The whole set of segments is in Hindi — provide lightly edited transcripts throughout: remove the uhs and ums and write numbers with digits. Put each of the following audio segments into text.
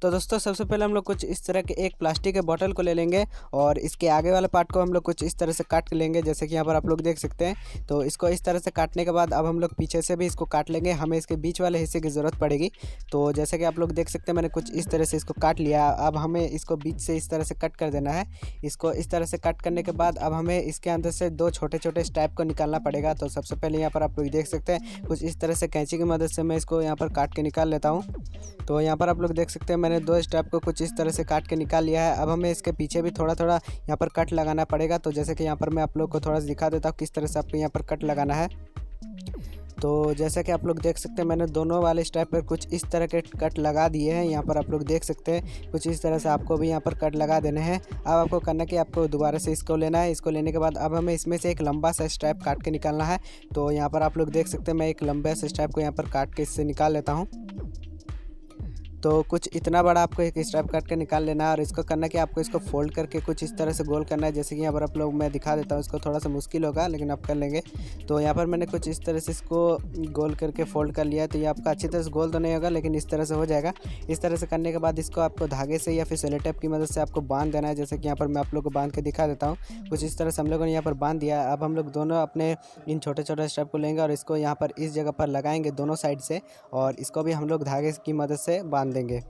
तो दोस्तों सबसे पहले हम लोग कुछ इस तरह के एक प्लास्टिक के बोतल को ले लेंगे और इसके आगे वाले पार्ट को हम लोग कुछ इस तरह से काट के लेंगे, जैसे कि यहाँ पर आप लोग देख सकते हैं। तो इसको इस तरह से काटने के बाद अब हम लोग पीछे से भी इसको काट लेंगे, हमें इसके बीच वाले हिस्से की ज़रूरत पड़ेगी। तो जैसे कि आप लोग देख सकते हैं मैंने कुछ इस तरह से इसको काट लिया। अब हमें इसको बीच से इस तरह से कट कर देना है। इसको इस तरह से कट करने के बाद अब हमें इसके अंदर से दो छोटे छोटे स्टेप को निकालना पड़ेगा। तो सबसे पहले यहाँ पर आप लोग देख सकते हैं कुछ इस तरह से कैंची की मदद से मैं इसको यहाँ पर काट के निकाल लेता हूँ। तो यहाँ पर आप लोग देख सकते हैं मैंने दो स्टेप को कुछ इस तरह से काट के निकाल लिया है। अब हमें इसके पीछे भी थोड़ा थोड़ा यहाँ पर कट लगाना पड़ेगा। तो जैसे कि यहाँ पर मैं आप लोग को थोड़ा सा दिखा देता हूँ किस तरह से आपको यहाँ पर कट लगाना है। तो जैसा कि आप लोग देख सकते हैं मैंने दोनों वाले स्टेप पर कुछ इस तरह के कट लगा दिए हैं। यहाँ पर आप लोग देख सकते हैं कुछ इस तरह से आपको भी यहाँ पर कट लगा देने हैं। अब आपको करना कि आपको दोबारा से इसको लेना है। इसको लेने के बाद अब हमें इसमें से एक लंबा सा स्टेप काट के निकालना है। तो यहाँ पर आप लोग देख सकते हैं मैं एक लंबे से स्टेप को यहाँ पर काट के इससे निकाल लेता हूँ। तो कुछ इतना बड़ा आपको एक स्टेप काट के निकाल लेना है और इसको करना कि आपको इसको फोल्ड करके कुछ इस तरह से गोल करना है। जैसे कि यहाँ पर आप लोग मैं दिखा देता हूँ, इसको थोड़ा सा मुश्किल होगा लेकिन आप कर लेंगे। तो यहाँ पर मैंने कुछ इस तरह से इसको गोल करके फोल्ड कर लिया है। तो ये आपका अच्छी तरह से गोल तो नहीं होगा लेकिन इस तरह से हो जाएगा। इस तरह से करने के बाद इसको आपको धागे से या फिर सेलो टेप की मदद से आपको बांध देना है। जैसे कि यहाँ पर मैं आप लोग को बांध के दिखा देता हूँ। कुछ इस तरह से हम लोगों ने यहाँ पर बांध दिया। अब हम लोग दोनों अपने इन छोटे छोटे स्टेप को लेंगे और इसको यहाँ पर इस जगह पर लगाएंगे दोनों साइड से, और इसको भी हम लोग धागे की मदद से बांध देंगे।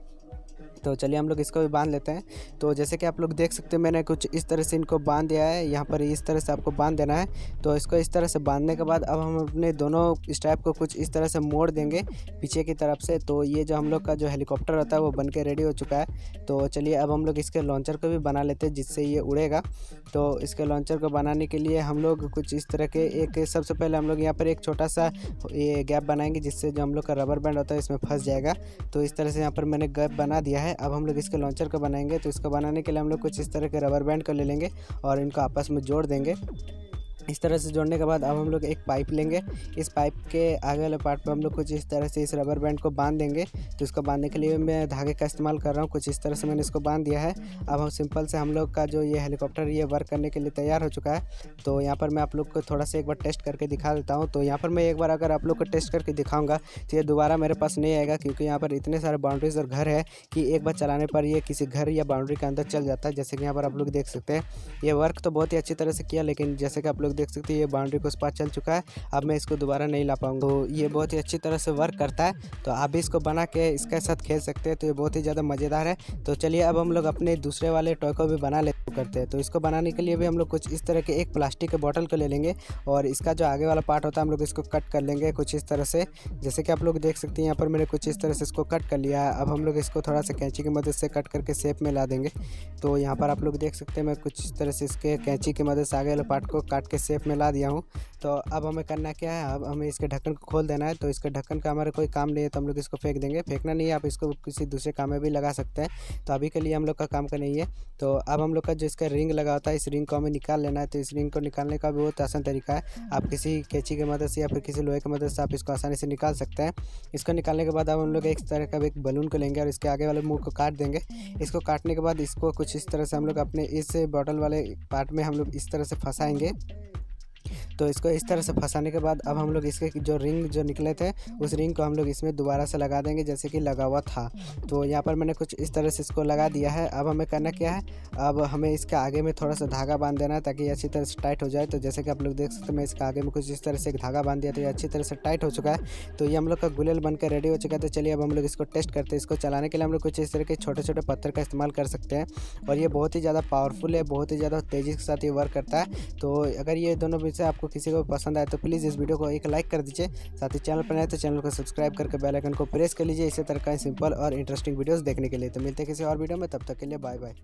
तो चलिए हम लोग इसको भी बांध लेते हैं। तो जैसे कि आप लोग देख सकते हैं मैंने कुछ इस तरह से इनको बांध दिया है। यहाँ पर इस तरह से आपको बांध देना है। तो इसको इस तरह से बांधने के बाद अब हम अपने दोनों स्टेप को कुछ इस तरह से मोड़ देंगे पीछे की तरफ से। तो ये जो हम लोग का जो हेलीकॉप्टर होता है वो बन के रेडी हो चुका है। तो चलिए अब हम लोग इसके लॉन्चर को भी बना लेते हैं जिससे ये उड़ेगा। तो इसके लॉन्चर को बनाने के लिए हम लोग कुछ इस तरह के एक सबसे पहले हम लोग यहाँ पर एक छोटा सा ये गैप बनाएंगे जिससे जो हम लोग का रबर बैंड होता है इसमें फंस जाएगा। तो इस तरह से यहाँ पर मैंने गैप बना दिया है। अब हम लोग इसके लॉन्चर को बनाएंगे। तो इसको बनाने के लिए हम लोग कुछ इस तरह के रबर बैंड को ले लेंगे और इनको आपस में जोड़ देंगे। इस तरह से जोड़ने के बाद अब हम लोग एक पाइप लेंगे। इस पाइप के आगे वाले पार्ट पर हम लोग कुछ इस तरह से इस रबर बैंड को बांध देंगे। तो इसको बांधने के लिए मैं धागे का इस्तेमाल कर रहा हूँ। कुछ इस तरह से मैंने इसको बांध दिया है। अब हम सिंपल से हम लोग का जो ये हेलीकॉप्टर ये वर्क करने के लिए तैयार हो चुका है। तो यहाँ पर मैं आप लोग को थोड़ा सा एक बार टेस्ट करके दिखा देता हूँ। तो यहाँ पर मैं एक बार अगर आप लोग को टेस्ट करके दिखाऊँगा तो ये दोबारा मेरे पास नहीं आएगा, क्योंकि यहाँ पर इतने सारे बाउंड्रीज और घर है कि एक बार चलाने पर ये किसी घर या बाउंड्री के अंदर चल जाता है। जैसे कि यहाँ पर आप लोग देख सकते हैं ये वर्क तो बहुत ही अच्छी तरह से किया, लेकिन जैसे कि आप लोग देख सकते हैं ये बाउंड्री को पास चल चुका है। अब मैं इसको दोबारा नहीं ला पाऊंगा। तो ये बहुत ही अच्छी तरह से वर्क करता है। तो आप भी इसको बना के इसके साथ खेल सकते हैं। तो ये बहुत ही ज़्यादा मज़ेदार है। तो चलिए अब हम लोग अपने दूसरे वाले टॉय को भी बना करते हैं। तो इसको बनाने के लिए भी हम लोग कुछ इस तरह के एक प्लास्टिक के बोतल को ले लेंगे और इसका जो आगे वाला पार्ट होता है हम लोग इसको कट कर लेंगे कुछ इस तरह से। जैसे कि आप लोग देख सकते हैं यहाँ पर मैंने कुछ इस तरह से इसको कट कर लिया है। अब हम लोग इसको थोड़ा सा कैंची की मदद से कट करके शेप में ला देंगे। तो यहाँ पर आप लोग देख सकते हैं मैं कुछ इस तरह से इसके कैंची की मदद से आगे वाले पार्ट को काट के शेप में ला दिया हूँ। तो अब हमें करना क्या है, अब हमें इसके ढक्कन को खोल देना है। तो इसके ढक्कन का हमारे कोई काम नहीं है तो हम लोग इसको फेंक देंगे। फेंकना नहीं है, आप इसको किसी दूसरे काम में भी लगा सकते हैं। तो अभी के लिए हम लोग का काम का नहीं है। तो अब हम लोग का जो इसका रिंग लगा होता है इस रिंग को हमें निकाल लेना है। तो इस रिंग को निकालने का भी बहुत आसान तरीका है। आप किसी कैंची की मदद से या फिर किसी लोहे की मदद से आप इसको आसानी से निकाल सकते हैं। इसको निकालने के बाद अब हम लोग एक तरह का एक बलून को लेंगे और इसके आगे वाले मुंह को काट देंगे। इसको काटने के बाद इसको कुछ इस तरह से हम लोग अपने इस बॉटल वाले पार्ट में हम लोग इस तरह से फंसाएंगे। तो इसको इस तरह से फंसाने के बाद अब हम लोग इसके जो रिंग जो निकले थे उस रिंग को हम लोग इसमें दोबारा से लगा देंगे जैसे कि लगा हुआ था। तो यहाँ पर मैंने कुछ इस तरह से इसको लगा दिया है। अब हमें करना क्या है, अब हमें इसके आगे में थोड़ा सा धागा बांध देना है ताकि ये अच्छी तरह से टाइट हो जाए। तो जैसे कि आप लोग देख सकते हैं मैं इसके आगे में कुछ इस तरह से एक धागा बांध दिया तो ये अच्छी तरह से टाइट हो चुका है। तो ये हम लोग का गुलेल बनकर रेडी हो चुका है। तो चलिए अब हम लोग इसको टेस्ट करते हैं। इसको चलाने के लिए हम लोग कुछ इस तरह के छोटे छोटे पत्थर का इस्तेमाल कर सकते हैं और ये बहुत ही ज़्यादा पावरफुल है, बहुत ही ज़्यादा तेज़ी के साथ ये वर्क करता है। तो अगर ये दोनों विषय आपको किसी को पसंद आए तो प्लीज़ इस वीडियो को एक लाइक कर दीजिए। साथ ही चैनल पर नए तो चैनल को सब्सक्राइब करके बेल आइकन को प्रेस कर लीजिए इसी तरह का सिंपल और इंटरेस्टिंग वीडियोस देखने के लिए। तो मिलते हैं किसी और वीडियो में, तब तक के लिए बाय बाय।